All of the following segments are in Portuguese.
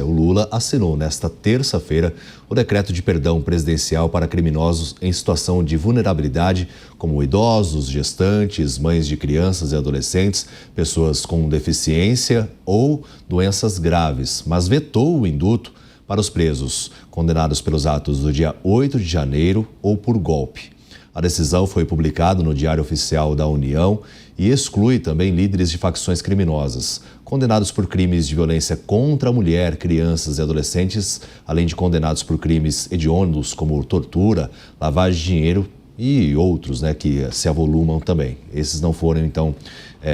O Lula assinou nesta terça-feira o decreto de perdão presidencial para criminosos em situação de vulnerabilidade, como idosos, gestantes, mães de crianças e adolescentes, pessoas com deficiência ou doenças graves, mas vetou o indulto para os presos condenados pelos atos do dia 8 de janeiro ou por golpe. A decisão foi publicada no Diário Oficial da União e exclui também líderes de facções criminosas, condenados por crimes de violência contra a mulher, crianças e adolescentes, além de condenados por crimes hediondos como tortura, lavagem de dinheiro e outros, que se avolumam também. Esses não foram, então,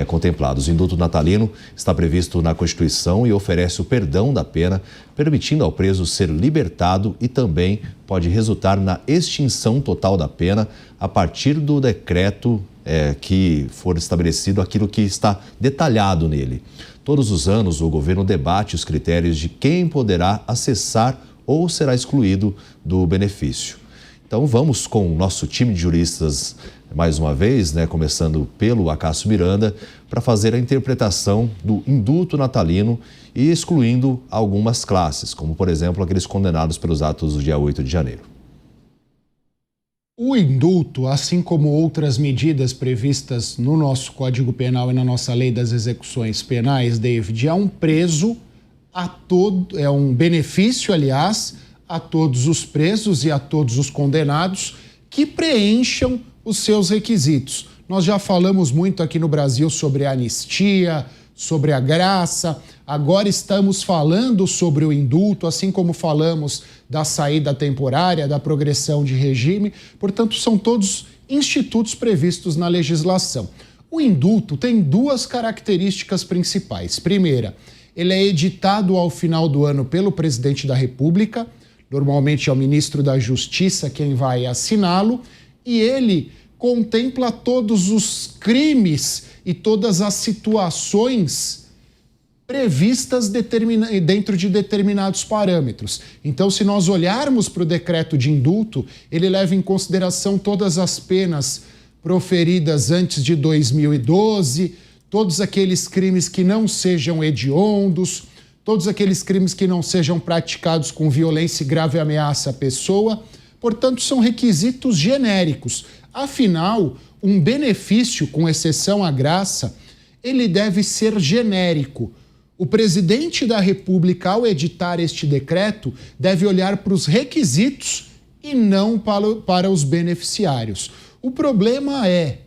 contemplados. O indulto natalino está previsto na Constituição e oferece o perdão da pena, permitindo ao preso ser libertado e também pode resultar na extinção total da pena a partir do decreto que for estabelecido aquilo que está detalhado nele. Todos os anos, o governo debate os critérios de quem poderá acessar ou será excluído do benefício. Então vamos com o nosso time de juristas mais uma vez, começando pelo Acácio Miranda, para fazer a interpretação do indulto natalino e excluindo algumas classes, como por exemplo aqueles condenados pelos atos do dia 8 de janeiro. O indulto, assim como outras medidas previstas no nosso Código Penal e na nossa Lei das Execuções Penais, David, é um benefício, aliás, a todos os presos e a todos os condenados que preencham os seus requisitos. Nós já falamos muito aqui no Brasil sobre a anistia, sobre a graça, agora estamos falando sobre o indulto, assim como falamos da saída temporária, da progressão de regime, portanto, são todos institutos previstos na legislação. O indulto tem duas características principais. Primeira, ele é editado ao final do ano pelo presidente da República, normalmente é o ministro da Justiça quem vai assiná-lo, e ele contempla todos os crimes e todas as situações previstas dentro de determinados parâmetros. Então, se nós olharmos para o decreto de indulto, ele leva em consideração todas as penas proferidas antes de 2012, todos aqueles crimes que não sejam hediondos, todos aqueles crimes que não sejam praticados com violência e grave ameaça à pessoa. Portanto, são requisitos genéricos. Afinal, um benefício, com exceção à graça, ele deve ser genérico. O presidente da República, ao editar este decreto, deve olhar para os requisitos e não para os beneficiários. O problema é,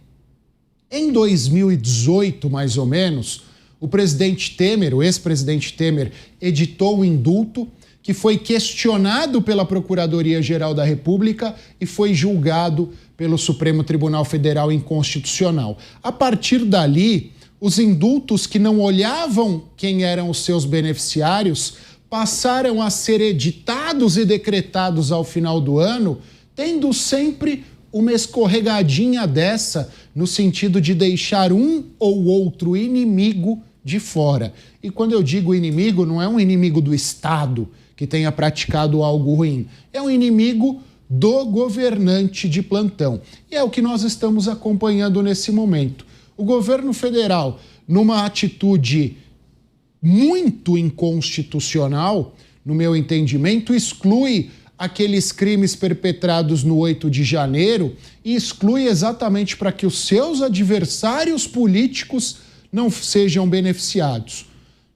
em 2018, mais ou menos, o presidente Temer, o ex-presidente Temer, editou um indulto que foi questionado pela Procuradoria-Geral da República e foi julgado pelo Supremo Tribunal Federal inconstitucional. A partir dali, os indultos que não olhavam quem eram os seus beneficiários passaram a ser editados e decretados ao final do ano, tendo sempre uma escorregadinha dessa no sentido de deixar um ou outro inimigo de fora. E quando eu digo inimigo, não é um inimigo do Estado que tenha praticado algo ruim, é um inimigo do governante de plantão. E é o que nós estamos acompanhando nesse momento. O governo federal, numa atitude muito inconstitucional, no meu entendimento, exclui aqueles crimes perpetrados no 8 de janeiro e exclui exatamente para que os seus adversários políticos não sejam beneficiados.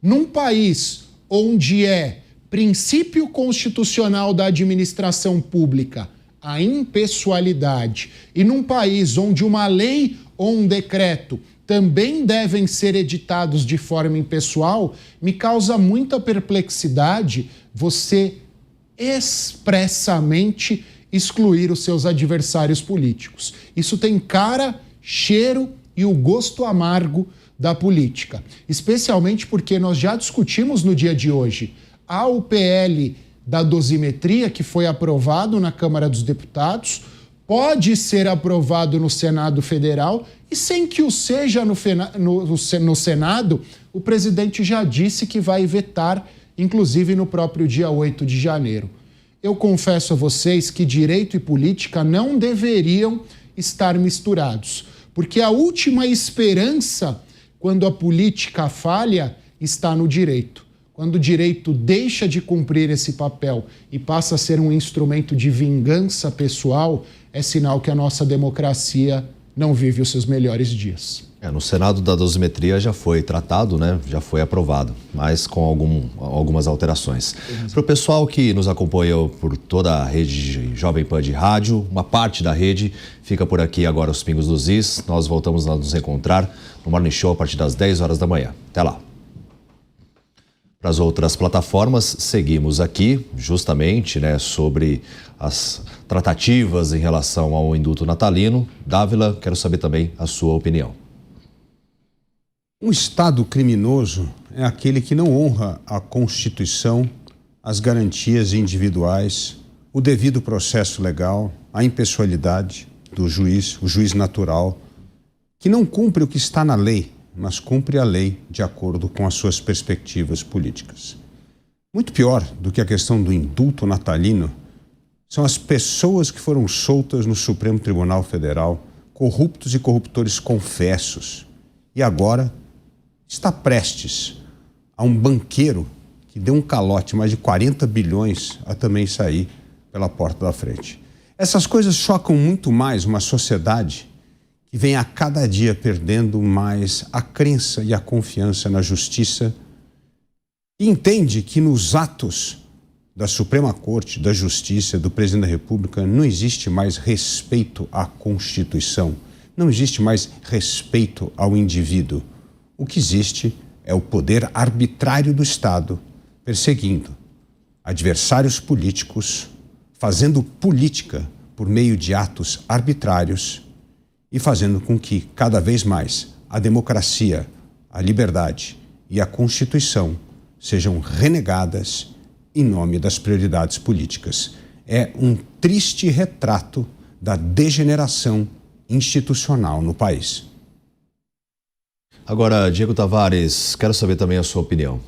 Num país onde é princípio constitucional da administração pública a impessoalidade e num país onde uma lei ou um decreto também devem ser editados de forma impessoal, me causa muita perplexidade você expressamente excluir os seus adversários políticos. Isso tem cara, cheiro e o gosto amargo da política, especialmente porque nós já discutimos no dia de hoje o PL da dosimetria, que foi aprovado na Câmara dos Deputados, pode ser aprovado no Senado Federal e sem que o seja no Senado, o presidente já disse que vai vetar, inclusive no próprio dia 8 de janeiro. Eu confesso a vocês que direito e política não deveriam estar misturados, porque a última esperança, quando a política falha, está no direito. Quando o direito deixa de cumprir esse papel e passa a ser um instrumento de vingança pessoal, é sinal que a nossa democracia não vive os seus melhores dias. No Senado da dosimetria já foi tratado, né? Já foi aprovado, mas com algumas alterações. Para o pessoal que nos acompanhou por toda a rede Jovem Pan de rádio, uma parte da rede fica por aqui agora os Pingos dos Is. Nós voltamos a nos encontrar no Morning Show a partir das 10 horas da manhã. Até lá. Para as outras plataformas, seguimos aqui justamente, né, sobre as tratativas em relação ao indulto natalino. Dávila, quero saber também a sua opinião. Um Estado criminoso é aquele que não honra a Constituição, as garantias individuais, o devido processo legal, a impessoalidade do juiz, o juiz natural, que não cumpre o que está na lei, mas cumpre a lei de acordo com as suas perspectivas políticas. Muito pior do que a questão do indulto natalino são as pessoas que foram soltas no Supremo Tribunal Federal, corruptos e corruptores confessos, e agora está prestes a um banqueiro que deu um calote, mais de 40 bilhões, a também sair pela porta da frente. Essas coisas chocam muito mais uma sociedade que vem a cada dia perdendo mais a crença e a confiança na justiça e entende que nos atos da Suprema Corte, da Justiça, do Presidente da República, não existe mais respeito à Constituição, não existe mais respeito ao indivíduo. O que existe é o poder arbitrário do Estado perseguindo adversários políticos, fazendo política por meio de atos arbitrários e fazendo com que, cada vez mais, a democracia, a liberdade e a Constituição sejam renegadas em nome das prioridades políticas. É um triste retrato da degeneração institucional no país. Agora, Diego Tavares, quero saber também a sua opinião.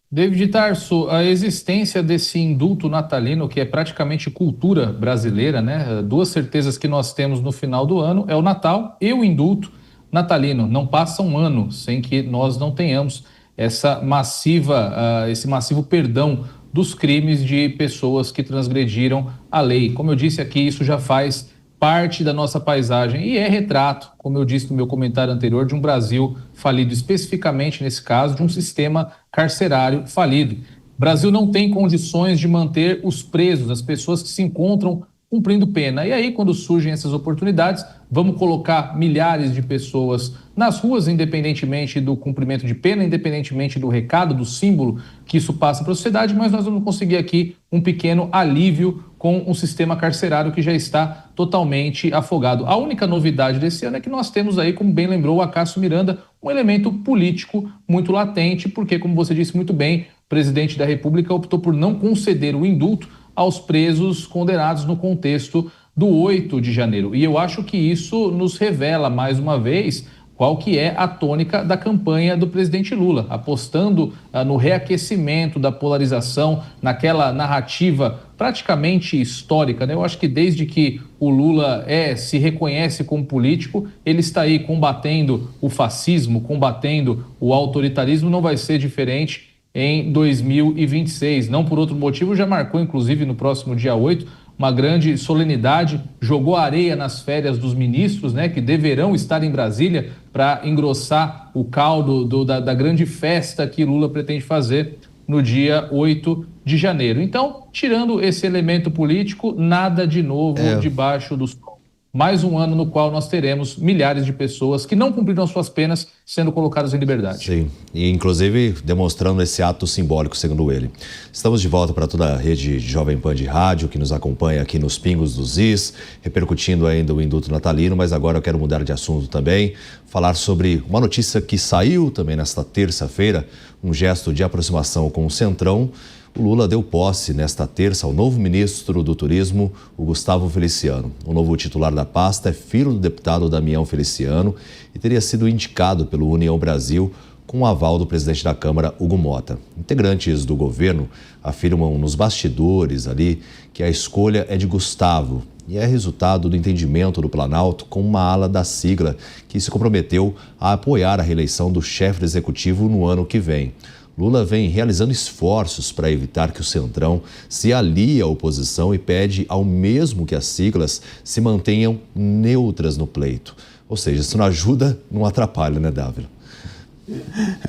David Tarso, a existência desse indulto natalino, que é praticamente cultura brasileira, né? Duas certezas que nós temos no final do ano é o Natal e o indulto natalino. Não passa um ano sem que nós não tenhamos esse massivo perdão dos crimes de pessoas que transgrediram a lei. Como eu disse aqui, isso já faz parte da nossa paisagem e é retrato, como eu disse no meu comentário anterior, de um Brasil falido, especificamente nesse caso, de um sistema carcerário falido. O Brasil não tem condições de manter os presos, as pessoas que se encontram cumprindo pena. E aí, quando surgem essas oportunidades, vamos colocar milhares de pessoas nas ruas, independentemente do cumprimento de pena, independentemente do recado, do símbolo que isso passa para a sociedade, mas nós vamos conseguir aqui um pequeno alívio com um sistema carcerário que já está totalmente afogado. A única novidade desse ano é que nós temos aí, como bem lembrou o Acácio Miranda, um elemento político muito latente, porque, como você disse muito bem, o presidente da República optou por não conceder o indulto aos presos condenados no contexto do 8 de janeiro. E eu acho que isso nos revela, mais uma vez, qual que é a tônica da campanha do presidente Lula, apostando no reaquecimento da polarização, naquela narrativa praticamente histórica, né? Eu acho que desde que o Lula se reconhece como político, ele está aí combatendo o fascismo, combatendo o autoritarismo, não vai ser diferente em 2026. Não por outro motivo, já marcou, inclusive, no próximo dia 8, uma grande solenidade, jogou areia nas férias dos ministros, né, que deverão estar em Brasília para engrossar o caldo da grande festa que Lula pretende fazer no dia 8 de janeiro. Então, tirando esse elemento político, nada de novo debaixo do sol. Mais um ano no qual nós teremos milhares de pessoas que não cumpriram suas penas sendo colocadas em liberdade. Sim, e inclusive demonstrando esse ato simbólico, segundo ele. Estamos de volta para toda a rede de Jovem Pan de rádio que nos acompanha aqui nos Pingos dos Is, repercutindo ainda o indulto natalino, mas agora eu quero mudar de assunto também, falar sobre uma notícia que saiu também nesta terça-feira, um gesto de aproximação com o Centrão. O Lula deu posse nesta terça ao novo ministro do Turismo, o Gustavo Feliciano. O novo titular da pasta é filho do deputado Damião Feliciano e teria sido indicado pelo União Brasil com o aval do presidente da Câmara, Hugo Mota. Integrantes do governo afirmam nos bastidores ali que a escolha é de Gustavo e é resultado do entendimento do Planalto com uma ala da sigla que se comprometeu a apoiar a reeleição do chefe do executivo no ano que vem. Lula vem realizando esforços para evitar que o Centrão se alie à oposição e pede ao mesmo que as siglas se mantenham neutras no pleito. Ou seja, se não ajuda, não atrapalha, né, Dávila?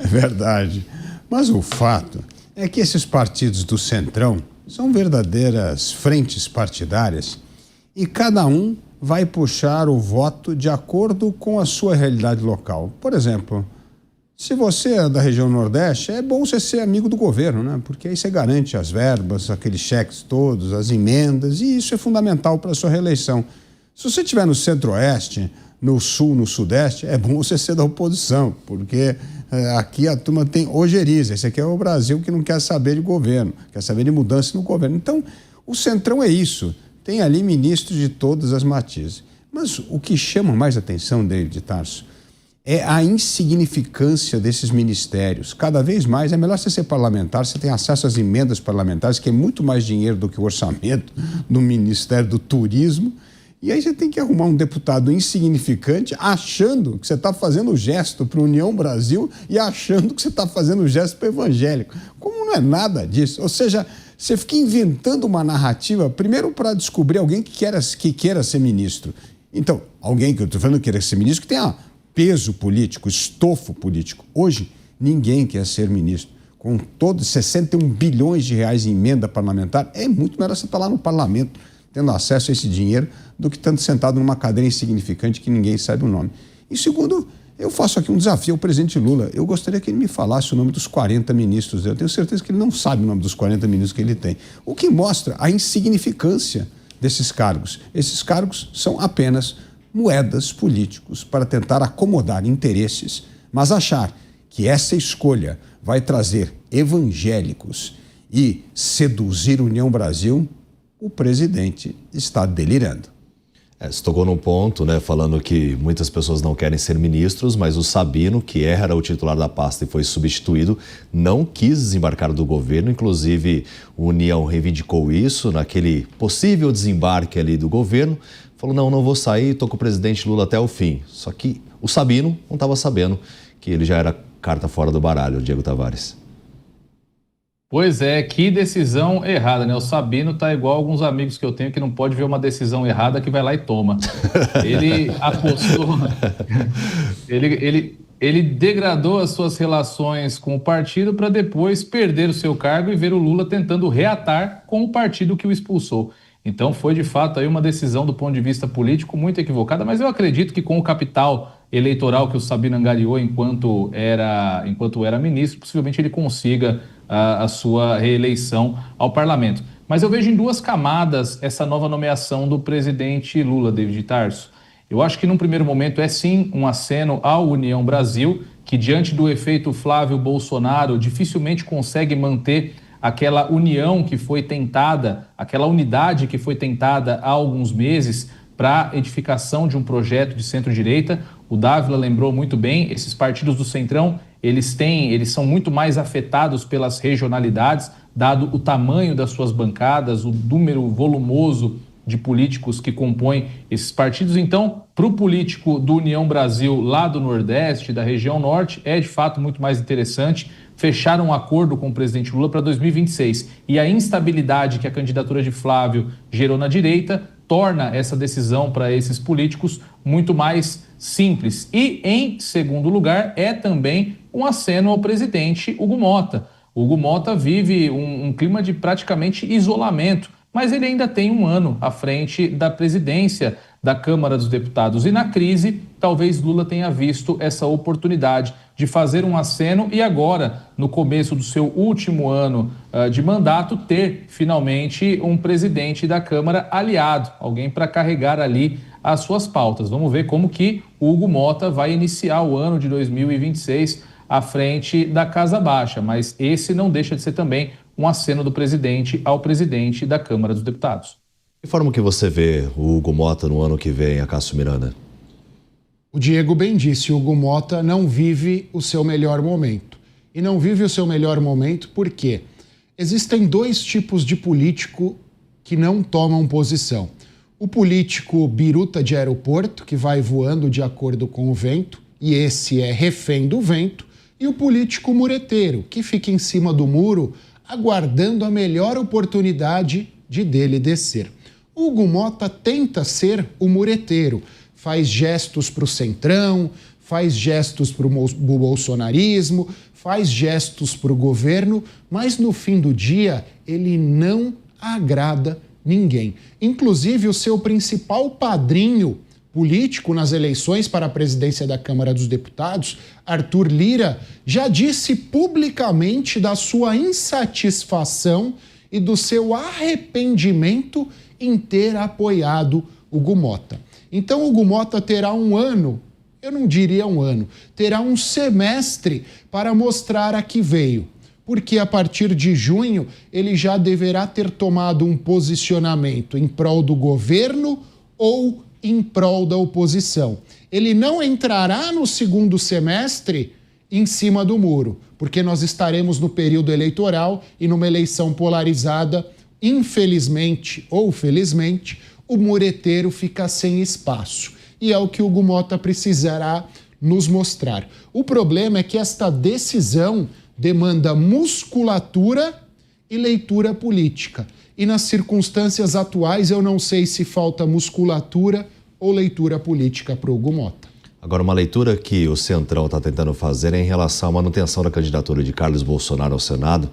É verdade. Mas o fato é que esses partidos do Centrão são verdadeiras frentes partidárias e cada um vai puxar o voto de acordo com a sua realidade local. Por exemplo, se você é da região Nordeste, é bom você ser amigo do governo, né? Porque aí você garante as verbas, aqueles cheques todos, as emendas, e isso é fundamental para a sua reeleição. Se você estiver no Centro-Oeste, no Sul, no Sudeste, é bom você ser da oposição, porque aqui a turma tem ojeriza. Esse aqui é o Brasil que não quer saber de governo, quer saber de mudança no governo. Então, o Centrão é isso. Tem ali ministros de todas as matizes. Mas o que chama mais atenção, David Tarso, é a insignificância desses ministérios. Cada vez mais é melhor você ser parlamentar, você tem acesso às emendas parlamentares, que é muito mais dinheiro do que o orçamento do Ministério do Turismo. E aí você tem que arrumar um deputado insignificante achando que você está fazendo o gesto para a União Brasil e achando que você está fazendo o gesto para o evangélico. Como não é nada disso? Ou seja, você fica inventando uma narrativa, primeiro para descobrir alguém que queira ser ministro. Então, alguém que eu estou falando que queira ser ministro, que tenha peso político, estofo político. Hoje, ninguém quer ser ministro. Com todos 61 bilhões de reais em emenda parlamentar, é muito melhor você estar lá no parlamento, tendo acesso a esse dinheiro, do que estando sentado numa cadeira insignificante que ninguém sabe o nome. E segundo, eu faço aqui um desafio ao presidente Lula. Eu gostaria que ele me falasse o nome dos 40 ministros. Eu tenho certeza que ele não sabe o nome dos 40 ministros que ele tem. O que mostra a insignificância desses cargos. Esses cargos são apenas moedas políticos para tentar acomodar interesses, mas achar que essa escolha vai trazer evangélicos e seduzir a União Brasil, o presidente está delirando. Você tocou num ponto, né, falando que muitas pessoas não querem ser ministros, mas o Sabino, que era o titular da pasta e foi substituído, não quis desembarcar do governo. Inclusive, a União reivindicou isso naquele possível desembarque ali do governo. Falou, não vou sair, estou com o presidente Lula até o fim. Só que o Sabino não estava sabendo que ele já era carta fora do baralho, Diego Tavares. Pois é, que decisão errada, né? O Sabino tá igual alguns amigos que eu tenho que não pode ver uma decisão errada que vai lá e toma. Ele apostou, ele degradou as suas relações com o partido para depois perder o seu cargo e ver o Lula tentando reatar com o partido que o expulsou. Então foi de fato aí uma decisão do ponto de vista político muito equivocada, mas eu acredito que com o capital eleitoral que o Sabino angariou enquanto era ministro, possivelmente ele consiga a sua reeleição ao parlamento. Mas eu vejo em duas camadas essa nova nomeação do presidente Lula, David Tarso. Eu acho que num primeiro momento é sim um aceno à União Brasil, que diante do efeito Flávio Bolsonaro dificilmente consegue manter aquela união que foi tentada, aquela unidade que foi tentada há alguns meses para edificação de um projeto de centro-direita. O Dávila lembrou muito bem, esses partidos do Centrão, eles são muito mais afetados pelas regionalidades, dado o tamanho das suas bancadas, o número volumoso de políticos que compõem esses partidos. Então, para o político do União Brasil, lá do Nordeste, da região Norte, é de fato muito mais interessante fechar um acordo com o presidente Lula para 2026. E a instabilidade que a candidatura de Flávio gerou na direita torna essa decisão para esses políticos muito mais simples. E, em segundo lugar, é também um aceno ao presidente Hugo Mota. O Hugo Mota vive um clima de praticamente isolamento, mas ele ainda tem um ano à frente da presidência da Câmara dos Deputados. E na crise, talvez Lula tenha visto essa oportunidade de fazer um aceno e agora, no começo do seu último ano de mandato, ter finalmente um presidente da Câmara aliado, alguém para carregar ali as suas pautas. Vamos ver como que o Hugo Mota vai iniciar o ano de 2026 à frente da Casa Baixa, mas esse não deixa de ser também um aceno do presidente ao presidente da Câmara dos Deputados. Que forma que você vê o Hugo Mota no ano que vem, Acácio Miranda? O Diego bem disse, o Hugo Motta não vive o seu melhor momento. E não vive o seu melhor momento porque existem dois tipos de político que não tomam posição. O político biruta de aeroporto, que vai voando de acordo com o vento, e esse é refém do vento, e o político mureteiro, que fica em cima do muro aguardando a melhor oportunidade de dele descer. O Hugo Motta tenta ser o mureteiro, faz gestos para o centrão, faz gestos para o bolsonarismo, faz gestos para o governo, mas no fim do dia ele não agrada ninguém. Inclusive o seu principal padrinho político nas eleições para a presidência da Câmara dos Deputados, Arthur Lira, já disse publicamente da sua insatisfação e do seu arrependimento em ter apoiado Hugo Motta. Então Hugo Motta terá um ano, eu não diria um ano, terá um semestre para mostrar a que veio. Porque a partir de junho ele já deverá ter tomado um posicionamento em prol do governo ou em prol da oposição. Ele não entrará no segundo semestre em cima do muro, porque nós estaremos no período eleitoral e numa eleição polarizada, infelizmente ou felizmente, o mureteiro fica sem espaço. E é o que o Hugo Motta precisará nos mostrar. O problema é que esta decisão demanda musculatura e leitura política. E nas circunstâncias atuais eu não sei se falta musculatura ou leitura política para o Hugo Motta. Agora, uma leitura que o Centrão está tentando fazer é em relação à manutenção da candidatura de Carlos Bolsonaro ao Senado,